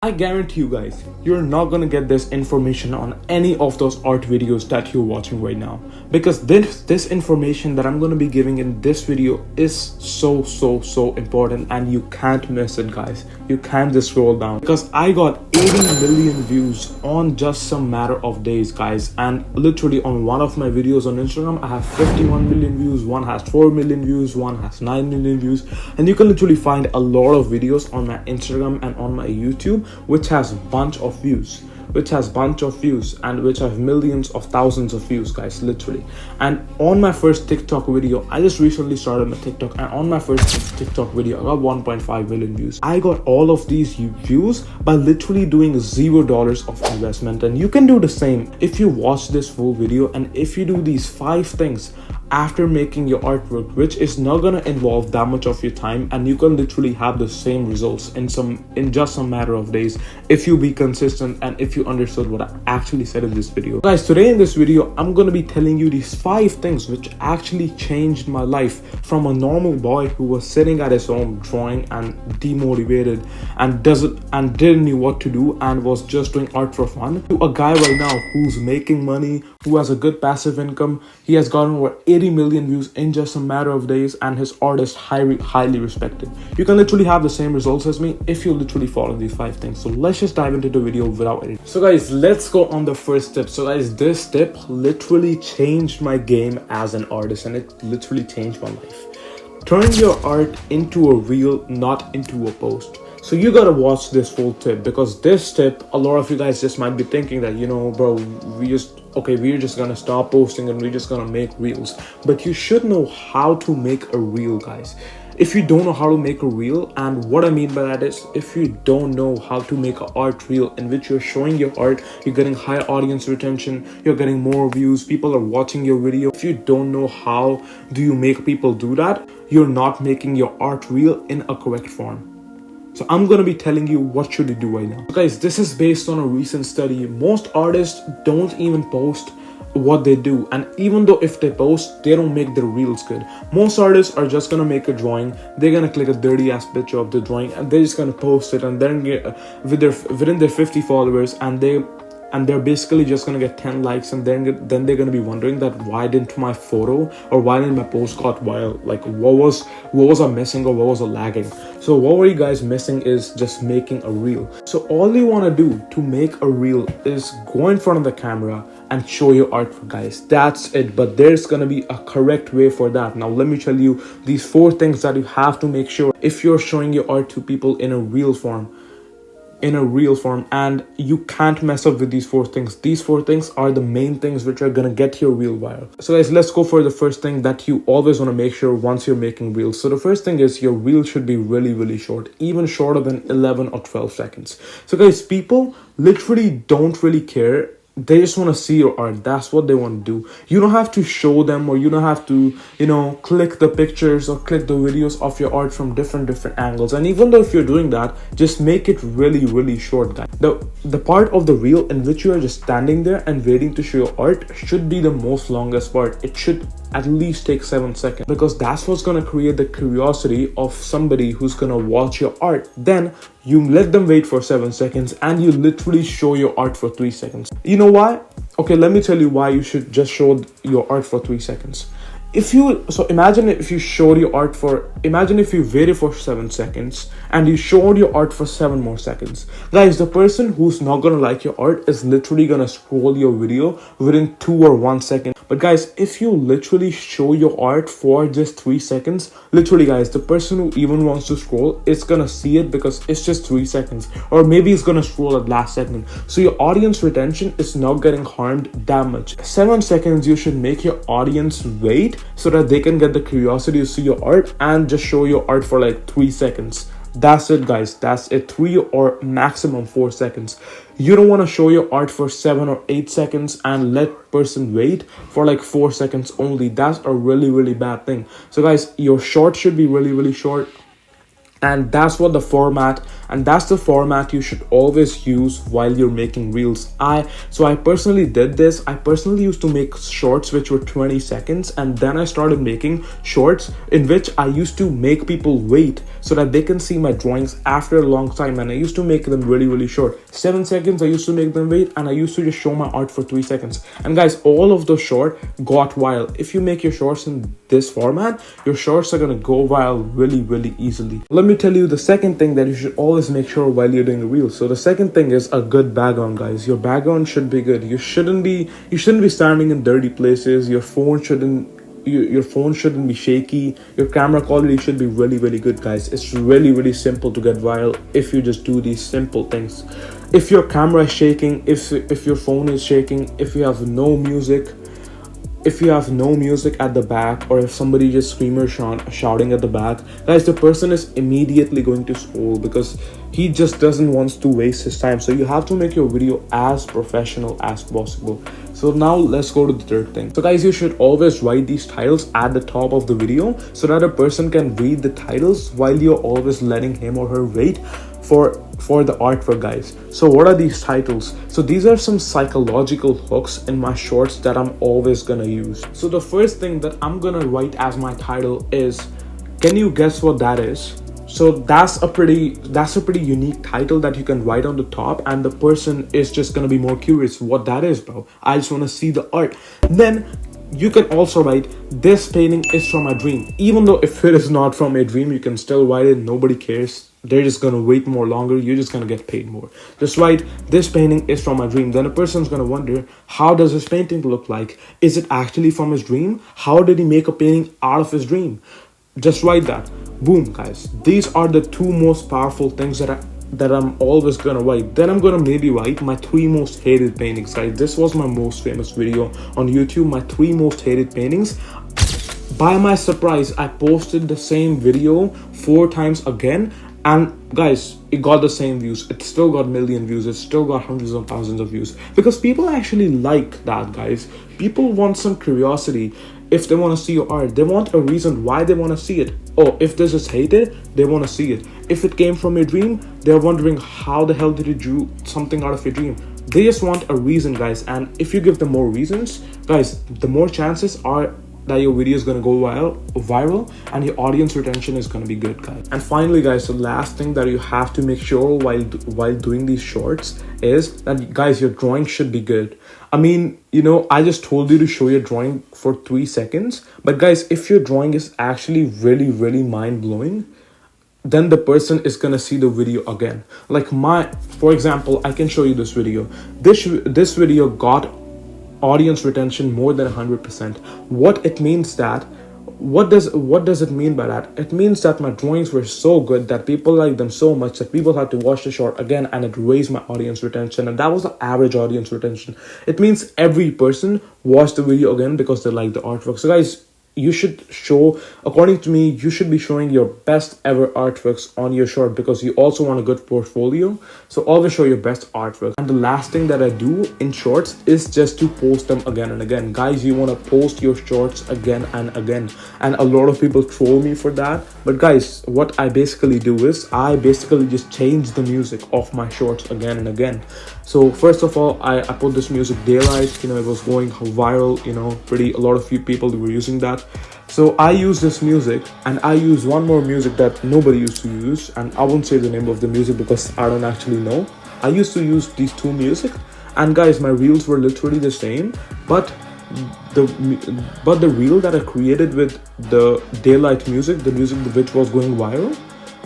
I guarantee you guys, you're not gonna get this information on any of those art videos that you're watching right now. Because this information that I'm gonna be giving in this video is so important and you can't miss it, guys. You can't just scroll down. Because I got 80 million views on just some matter of days, guys. And literally on one of my videos on Instagram, I have 51 million views, one has 4 million views, one has 9 million views. And you can literally find a lot of videos on my Instagram and on my YouTube which has bunch of views and which have millions of thousands of views, guys, literally. And on my first TikTok video, I just recently started my TikTok, and on my first TikTok video I got 1.5 million views. I got all of these views by literally doing $0 of investment. And you can do the same if you watch this full video and if you do these 5 things after making your artwork, which is not gonna involve that much of your time, and you can literally have the same results in just some matter of days if you be consistent and if you understood what I actually said in this video. Guys, today in this video I'm gonna be telling you these 5 things which actually changed my life from a normal boy who was sitting at his home drawing and demotivated and didn't know what to do and was just doing art for fun, to a guy right now who's making money, who has a good passive income. He has gotten over 80 million views in just a matter of days, and his art is highly respected. You can literally have the same results as me if you literally follow these 5 things. So let's just dive into the video without editing. So guys, let's go on the first tip. So guys, this tip literally changed my game as an artist, and it literally changed my life. Turn your art into a reel, not into a post. So you gotta watch this full tip, because this tip, a lot of you guys just might be thinking that, bro, we're just gonna stop posting and we're just gonna make reels. But you should know how to make a reel, guys. If you don't know how to make a reel, and what I mean by that is, if you don't know how to make an art reel in which you're showing your art, you're getting high audience retention, you're getting more views, people are watching your video. If you don't know how do you make people do that, you're not making your art reel in a correct form. So I'm gonna be telling you what should you do right now. So guys, this is based on a recent study. Most artists don't even post what they do, and even though if they post, they don't make their reels good. Most artists are just gonna make a drawing, they're gonna click a dirty ass picture of the drawing and they're just gonna post it, and then get within their 50 followers, and they're basically just gonna get 10 likes, and then they're gonna be wondering that why didn't my photo or why didn't my post got viral? Like what was I missing, or what was I lagging? So what were you guys missing is just making a reel. So all you want to do to make a reel is go in front of the camera and show your art, guys. That's it. But there's gonna be a correct way for that. Now let me tell you these 4 things that you have to make sure if you're showing your art to people in a reel form. And you can't mess up with these 4 things. These 4 things are the main things which are gonna get your reel viral. So guys, let's go for the first thing that you always want to make sure once you're making reels. So the first thing is your reel should be really short, even shorter than 11 or 12 seconds. So guys, people literally don't really care. They just want to see your art. That's what they want to do. You don't have to show them, or you don't have to click the pictures or click the videos of your art from different angles. And even though if you're doing that, just make it really short, guys. The part of the reel in which you are just standing there and waiting to show your art should be the most longest part. It should at least take 7 seconds, because that's what's going to create the curiosity of somebody who's going to watch your art. Then you let them wait for 7 seconds and you literally show your art for 3 seconds. You know why? Okay, let me tell you why you should just show your art for 3 seconds. Imagine if you waited for 7 seconds and you showed your art for 7 more seconds. Guys, the person who's not gonna like your art is literally gonna scroll your video within 2 or 1 second. But guys, if you literally show your art for just 3 seconds, literally guys, the person who even wants to scroll is gonna see it because it's just 3 seconds, or maybe it's gonna scroll at last second. So your audience retention is not getting harmed that much. 7 seconds, you should make your audience wait so that they can get the curiosity to see your art, and just show your art for like 3 seconds. That's it, guys. That's it. 3 or maximum 4 seconds. You don't want to show your art for 7 or 8 seconds and let person wait for like 4 seconds only. That's a really bad thing. So guys, your short should be really short. And that's what the format, and that's the format you should always use while you're making reels. I personally did this. I personally used to make shorts which were 20 seconds, and then I started making shorts in which I used to make people wait so that they can see my drawings after a long time. And I used to make them really short, 7 seconds. I used to make them wait, and I used to just show my art for 3 seconds. And guys, all of those short got viral. If you make your shorts in this format, your shorts are gonna go viral really easily. Let me tell you the second thing that you should always make sure while you're doing the reels. So the second thing is a good background, guys. Your background should be good. You shouldn't be standing in dirty places. Your phone shouldn't be shaky. Your camera quality should be really good, guys. It's really simple to get viral if you just do these simple things. If your camera is shaking, if your phone is shaking, if you have no music at the back, or if somebody just screaming or shouting at the back, guys, the person is immediately going to scroll because he just doesn't want to waste his time. So you have to make your video as professional as possible. So now let's go to the third thing. So guys, you should always write these titles at the top of the video so that a person can read the titles while you're always letting him or her wait for the artwork, guys. So what are these titles? So these are some psychological hooks in my shorts that I'm always gonna use. So the first thing that I'm gonna write as my title is, can you guess what that is? So that's a pretty unique title that you can write on the top, and the person is just gonna be more curious what that is, bro. I just want to see the art. Then you can also write, this painting is from my dream. Even though if it is not from a dream, you can still write it. Nobody cares. They're just gonna wait more longer. You're just gonna get paid more. Just write, this painting is from my dream. Then a person's gonna wonder, how does this painting look like? Is it actually from his dream? How did he make a painting out of his dream? Just write that. Boom, guys. These are the two most powerful things that I'm always gonna write. Then I'm gonna maybe write my 3 most hated paintings, guys. This was my most famous video on YouTube, my 3 most hated paintings. By my surprise, I posted the same video 4 times again, and guys, it got the same views. It still got million views. It still got hundreds of thousands of views, because people actually like that, guys. People want some curiosity. If they want to see your art, they want a reason why they want to see it. Oh, if this is hated, they want to see it. If it came from a dream, they're wondering, how the hell did you do something out of a dream? They just want a reason, guys. And if you give them more reasons, guys, the more chances are that your video is going to go viral and your audience retention is going to be good, guys. And finally, guys, the last thing that you have to make sure while doing these shorts is that, guys, your drawing should be good. I mean, you know, I just told you to show your drawing for 3 seconds, but guys, if your drawing is actually really mind-blowing, then the person is gonna see the video again. Like for example, I can show you this video. This video got audience retention more than 100%. What does it mean by that? It means that my drawings were so good that people liked them so much that people had to watch the short again, and it raised my audience retention. And that was the average audience retention. It means every person watched the video again because they liked the artwork. So guys, you should show, according to me, you should be showing your best ever artworks on your short, because you also want a good portfolio. So always show your best artwork. And the last thing that I do in shorts is just to post them again and again. Guys, you want to post your shorts again and again, and a lot of people troll me for that. But guys, what I basically do is I basically just change the music of my shorts again and again. So first of all, I put this music, Daylight. You know, it was going viral. You know, a lot of people were using that. So I use this music, and I use one more music that nobody used to use, and I won't say the name of the music because I don't actually know. I used to use these 2 music, and guys, my reels were literally the same, but the reel that I created with the Daylight music, the music which was going viral,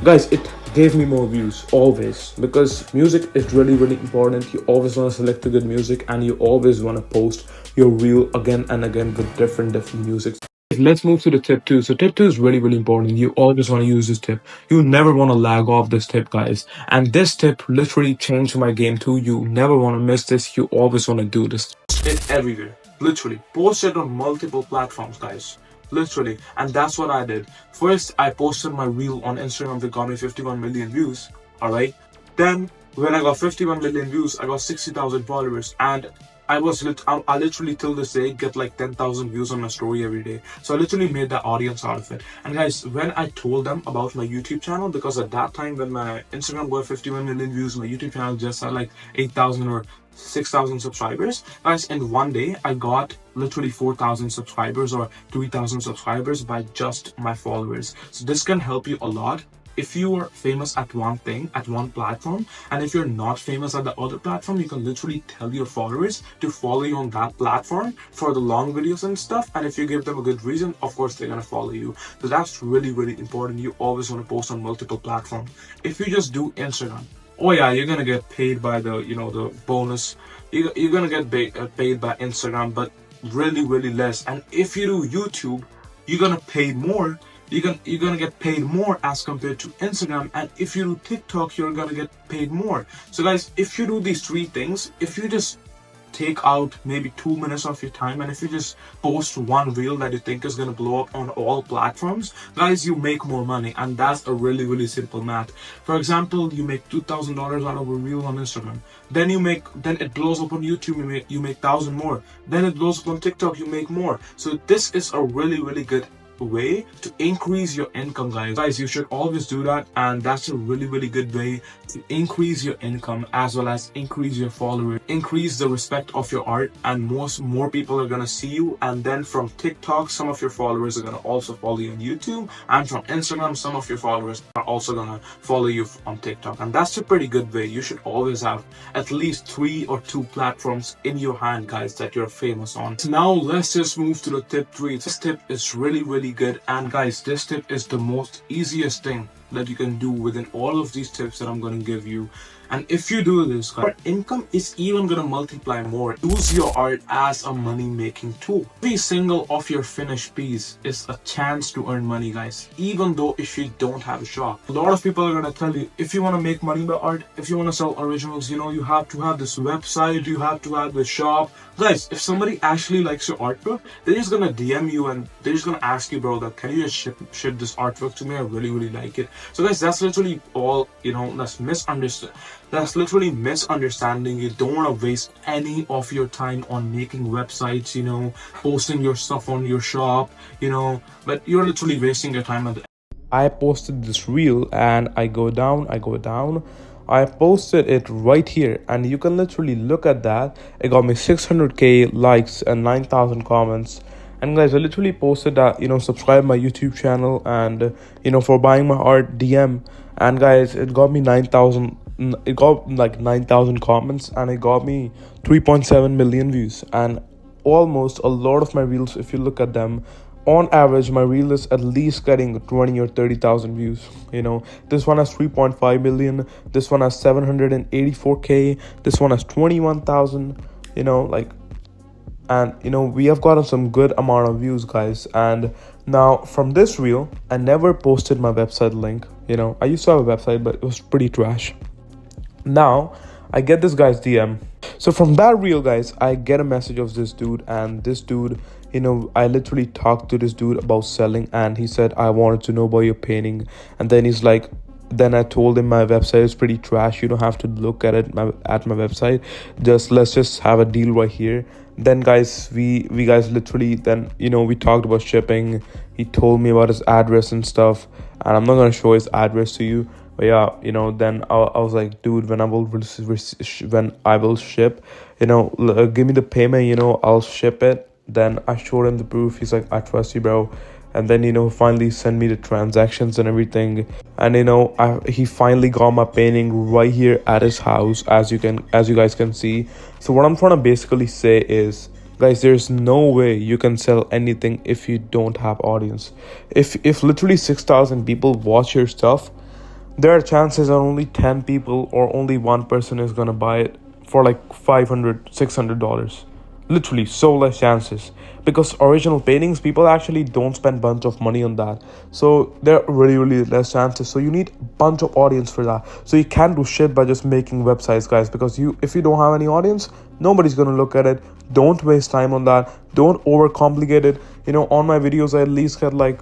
guys, it gave me more views always, because music is really important. You always want to select the good music, and you always want to post your reel again and again with different music. Let's move to the tip 2. So tip 2 is really important. You always want to use this tip. You never want to lag off this tip, guys. And this tip literally changed my game too. You never want to miss this. You always want to do this. Post it everywhere. Literally. Post it on multiple platforms, guys. Literally. And that's what I did. First, I posted my reel on Instagram that got me 51 million views. Alright. Then, when I got 51 million views, I got 60,000 followers. And I literally till this day get like 10,000 views on my story every day. So I literally made that audience out of it. And guys, when I told them about my YouTube channel, because at that time when my Instagram got 51 million views, my YouTube channel just had like 8,000 or 6,000 subscribers. Guys, in one day, I got literally 4,000 subscribers or 3,000 subscribers by just my followers. So this can help you a lot if you are famous at one thing, at one platform, and if you're not famous at the other platform, you can literally tell your followers to follow you on that platform for the long videos and stuff. And if you give them a good reason, of course they're gonna follow you. So that's really, really important. You always want to post on multiple platforms. If you just do Instagram, oh yeah, you're gonna get paid by the, the bonus. You're gonna get paid by Instagram, but really, really less. And if you do YouTube, you're gonna pay more. You're gonna get paid more as compared to Instagram. And if you do TikTok, you're gonna get paid more. So guys, if you do these three things, if you just take out maybe 2 minutes of your time, and if you just post one reel that you think is going to blow up on all platforms, guys, you make more money. And that's a really, really simple math. For example, you make $2,000 out of a reel on Instagram, then it blows up on YouTube, you make 1,000 more, then it blows up on TikTok, you make more. So this is a really, really good way to increase your income, guys. You should always do that, and that's a really, really good way to increase your income as well as increase your followers, increase the respect of your art, and more people are gonna see you. And then from TikTok, some of your followers are gonna also follow you on YouTube, and from Instagram, some of your followers are also gonna follow you on TikTok. And that's a pretty good way. You should always have at least 3 or 2 platforms in your hand, guys, that you're famous on. So now let's just move to the tip 3. This tip is really, really good. And guys, this tip is the most easiest thing that you can do within all of these tips that I'm going to give you. And if you do this, guys, your income is even going to multiply more. Use your art as a money-making tool. Every single of your finished piece is a chance to earn money, guys, even though if you don't have a shop. A lot of people are going to tell you, if you want to make money by art, if you want to sell originals, you have to have this website, you have to have the shop. Guys, if somebody actually likes your artwork, they're just going to DM you and they're just going to ask you, bro, that can you just ship this artwork to me? I really, really like it. So guys, that's literally all, that's misunderstood. That's literally misunderstanding. You don't want to waste any of your time on making websites, posting your stuff on your shop, but you're literally wasting your time at the I posted this reel and I go down. I posted it right here, and you can literally look at that. It got me 600k likes and 9,000 comments. And guys, I literally posted that, subscribe my YouTube channel, and for buying my art, DM. And guys, it got me 9,000. It got like 9,000 comments, and it got me 3.7 million views. And almost a lot of my reels, if you look at them, on average, my reel is at least getting 20 or 30,000 views. This one has 3.5 million. This one has 784k. This one has 21,000. And we have gotten some good amount of views, guys. And now from this reel, I never posted my website link. I used to have a website, but it was pretty trash. Now I get this guy's DM. So from that reel, guys, I get a message of this dude, and this dude, I literally talked to this dude about selling, and he said, I wanted to know about your painting. And then he's like, then I told him my website is pretty trash. You don't have to look at it at my website. Let's just have a deal right here. Then guys, we guys literally, then we talked about shipping. He told me about his address and stuff, and I'm not gonna show his address to you. But yeah, then I was like, dude, when I will ship, give me the payment, I'll ship it. Then I showed him the proof. He's like, I trust you, bro. And then finally send me the transactions and everything. And he finally got my painting right here at his house, as you guys can see. So what I'm trying to basically say is, guys, there's no way you can sell anything if you don't have audience. If literally 6,000 people watch your stuff, there are chances that only 10 people or only one person is gonna buy it for like $500-$600. Literally so less chances, because original paintings, people actually don't spend bunch of money on that. So there are really, really less chances. So you need a bunch of audience for that. So you can't do shit by just making websites, guys, because if you don't have any audience, nobody's gonna look at it. Don't waste time on that. Don't overcomplicate it. On my videos, I at least get like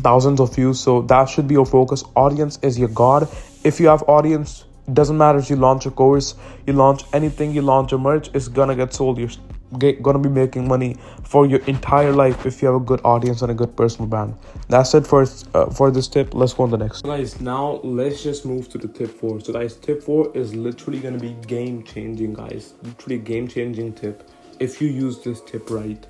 thousands of views. So that should be your focus. Audience is your god. If you have audience, Doesn't matter if you launch a course, you launch anything, you launch a merch, it's gonna get sold. You're gonna be making money for your entire life if you have a good audience and a good personal brand. That's it for this tip. Let's go on the next. So guys, now let's just move to the tip 4. So guys, tip 4 is literally gonna be game changing, guys. Literally game changing tip. If you use this tip right,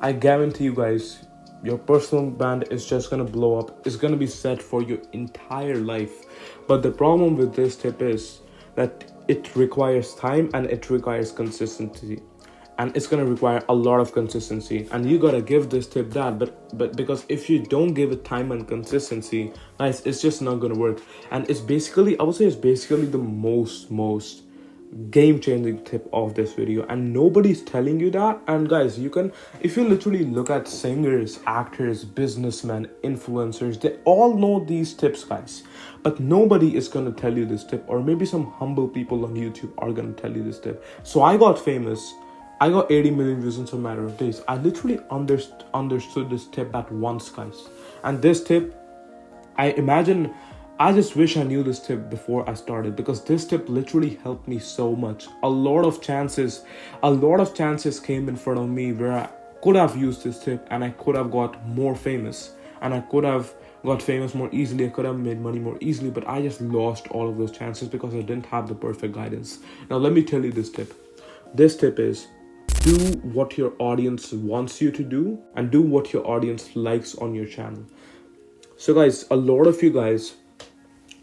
I guarantee you guys, your personal brand is just gonna blow up. It's gonna be set for your entire life. But the problem with this tip is that it requires time and it requires consistency, and it's gonna require a lot of consistency, and you gotta give this tip that. But because if you don't give it time and consistency, guys, it's just not gonna work. And it's basically, I would say, it's basically the most game-changing tip of this video, and nobody's telling you that. And guys, you can, if you literally look at singers, actors, businessmen, influencers, they all know these tips, guys, but nobody is gonna tell you this tip. Or maybe some humble people on YouTube are gonna tell you this tip. So I got famous, I got 80 million views in a matter of days. I literally understood this tip at once, guys. And this tip, I just wish I knew this tip before I started, because this tip literally helped me so much. A lot of chances came in front of me where I could have used this tip and I could have got more famous, and I could have got famous more easily. I could have made money more easily, but I just lost all of those chances because I didn't have the perfect guidance. Now let me tell you this tip. This tip is, do what your audience wants you to do and do what your audience likes on your channel. So guys, a lot of you guys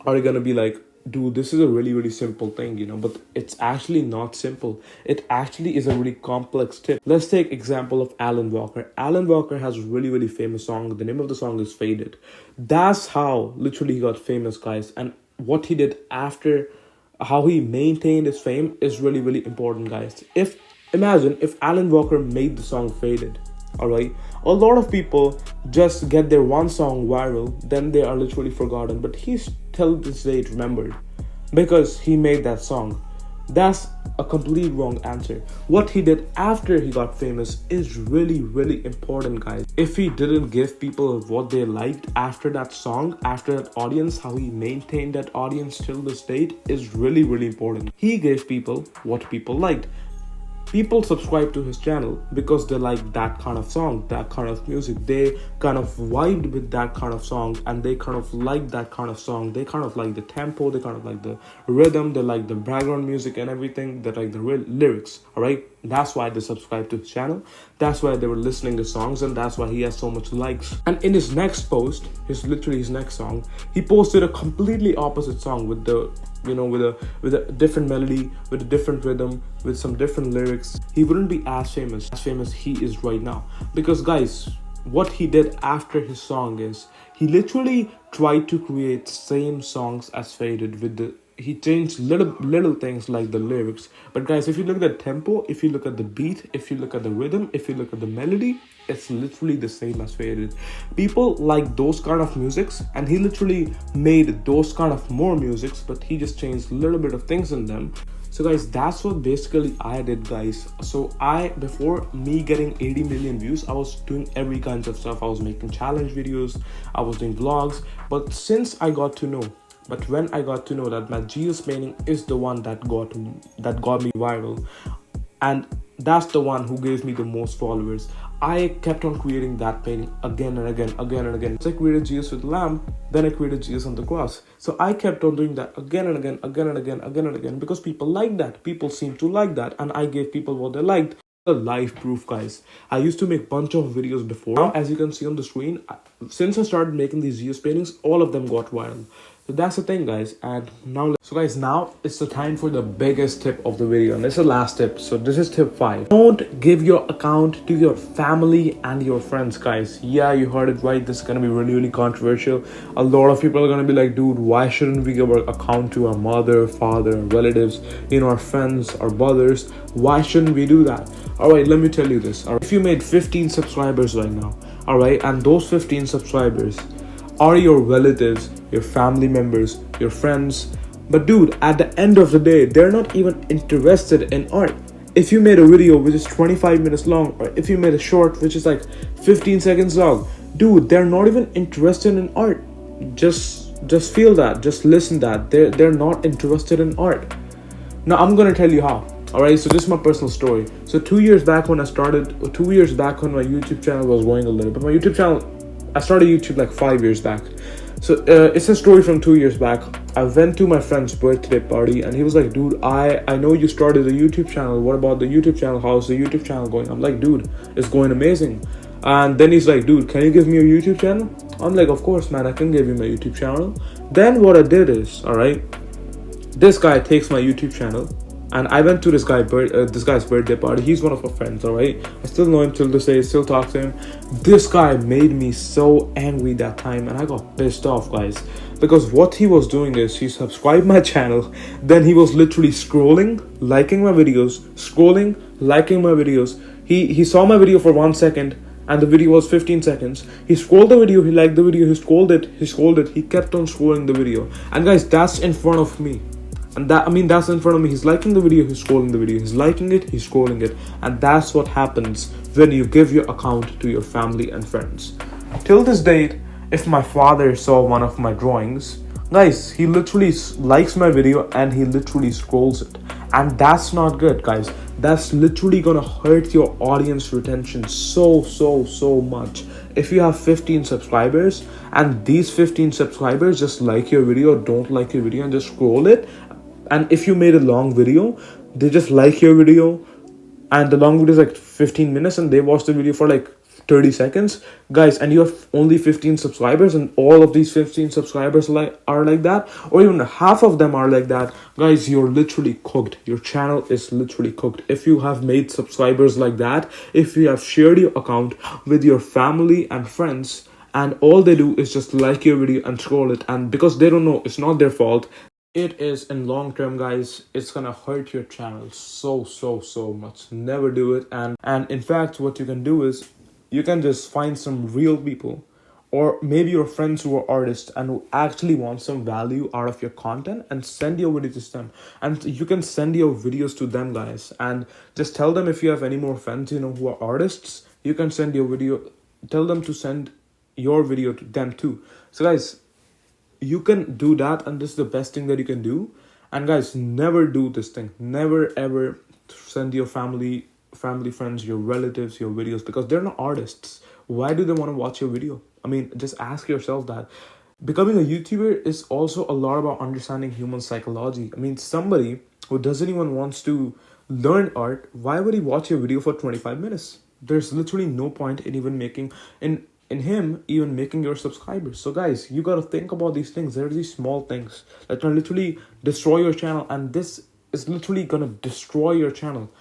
are gonna be like, dude, this is a really simple thing, but it's actually not simple. It actually is a really complex tip. Let's take example of Alan Walker. Alan Walker has a really famous song. The name of the song is Faded. That's how literally he got famous, guys. And what he did after, how he maintained his fame, is really important, guys. Imagine if Alan Walker made the song Faded, all right? A lot of people just get their one song viral, then they are literally forgotten. But he's till this day remembered because he made that song. That's a complete wrong answer. What he did after he got famous is really important, guys. If he didn't give people what they liked after that song, after that audience, how he maintained that audience till this date is really important. He gave people what people liked. People subscribe to his channel because they like that kind of song, that kind of music. They kind of vibed with that kind of song, and they kind of like that kind of song. They kind of like the tempo, they kind of like the rhythm, they like the background music and everything. They like the lyrics, all right? That's why they subscribe to his channel. That's why they were listening to songs, and that's why he has so much likes. And in his next post, his next song, he posted a completely opposite song with the with a different melody, with a different rhythm, with some different lyrics. He wouldn't be as famous he is right now. Because guys, what he did after his song is, he literally tried to create same songs as Faded with the, he changed little things like the lyrics. But guys, if you look at the tempo, if you look at the beat, if you look at the rhythm, if you look at the melody, it's literally the same as Faded. People like those kind of musics, and he literally made those kind of more musics, but he just changed a little bit of things in them. So guys, that's what basically I did, guys. So before me getting 80 million views, I was doing every kind of stuff. I was making challenge videos, I was doing vlogs. But when I got to know that my Jesus painting is the one that got me viral, and that's the one who gave me the most followers, I kept on creating that painting again and again. So I created Jesus with the lamb, then I created Jesus on the cross. So I kept on doing that again and again, because people like that. People seem to like that, and I gave people what they liked. The live proof, guys. I used to make bunch of videos before. Now, as you can see on the screen, since I started making these Jesus paintings, all of them got viral. So that's the thing, guys. And now it's the time for the biggest tip of the video, and this is the last tip. So this is tip 5. Don't give your account to your family and your friends, guys. Yeah, you heard it right. This is gonna be really controversial. A lot of people are gonna be like, dude, why shouldn't we give our account to our mother, father, relatives, our friends, our brothers? Why shouldn't we do that? All right, let me tell you this. All right, if you made 15 subscribers right now, all right, and those 15 subscribers are your relatives, your family members, your friends, but dude, at the end of the day, they're not even interested in art. If you made a video which is 25 minutes long, or if you made a short which is like 15 seconds long, dude, they're not even interested in art. Just Just feel that, just listen that they're not interested in art. Now I'm gonna tell you how. All right, so this is my personal story. So 2 years back when I started, 2 years back when my YouTube channel was going a little bit, my YouTube channel, I started YouTube like 5 years back. So it's a story from 2 years back. I went to my friend's birthday party and he was like, dude, I know you started a YouTube channel. What about the YouTube channel? How's the YouTube channel going? I'm like, dude, it's going amazing. And then he's like, dude, can you give me your YouTube channel? I'm like, of course, man, I can give you my YouTube channel. Then what I did is, all right, this guy takes my YouTube channel, and I went to this guy's birthday party. He's one of my friends, all right. I still know him till this day. Still talk to him. This guy made me so angry that time, and I got pissed off, guys, because what he was doing is he subscribed my channel, then he was literally scrolling, liking my videos, scrolling, liking my videos. He saw my video for 1 second. And the video was 15 seconds. He scrolled the video, he liked the video, he scrolled it, he kept on scrolling the video. And guys, that's in front of me. And that's in front of me. He's liking the video, he's scrolling the video, he's liking it, he's scrolling it. And that's what happens when you give your account to your family and friends. Till this date, if my father saw one of my drawings, guys, he literally likes my video and he literally scrolls it. And that's not good, guys. That's literally gonna hurt your audience retention so much. If you have 15 subscribers and these 15 subscribers just like your video, don't like your video, and just scroll it, and if you made a long video, they just like your video, and the long video is like 15 minutes and they watch the video for like 30 seconds, guys, and you have only 15 subscribers, and all of these 15 subscribers are like that, or even half of them are like that, guys, you're literally cooked. Your channel is literally cooked. If you have made subscribers like that, if you have shared your account with your family and friends, and all they do is just like your video and scroll it, and because they don't know, it's not their fault, it is in long term, guys, it's gonna hurt your channel so much. Never do it. And in fact, what you can do is you can just find some real people, or maybe your friends who are artists and who actually want some value out of your content, and send your videos to them. And you can send your videos to them, guys, and just tell them, if you have any more friends who are artists, you can send your video, tell them to send your video to them too. So guys, you can do that, and this is the best thing that you can do. And guys, never do this thing. Never ever send your family, friends, your relatives your videos, because they're not artists. Why do they want to watch your video? I mean, just ask yourself that. Becoming a YouTuber is also a lot about understanding human psychology. I mean, somebody who doesn't even wants to learn art, why would he watch your video for 25 minutes? There's literally no point in even making in him even making your subscribers. So guys, you got to think about these things. There are these small things that can literally destroy your channel, and this is literally gonna destroy your channel.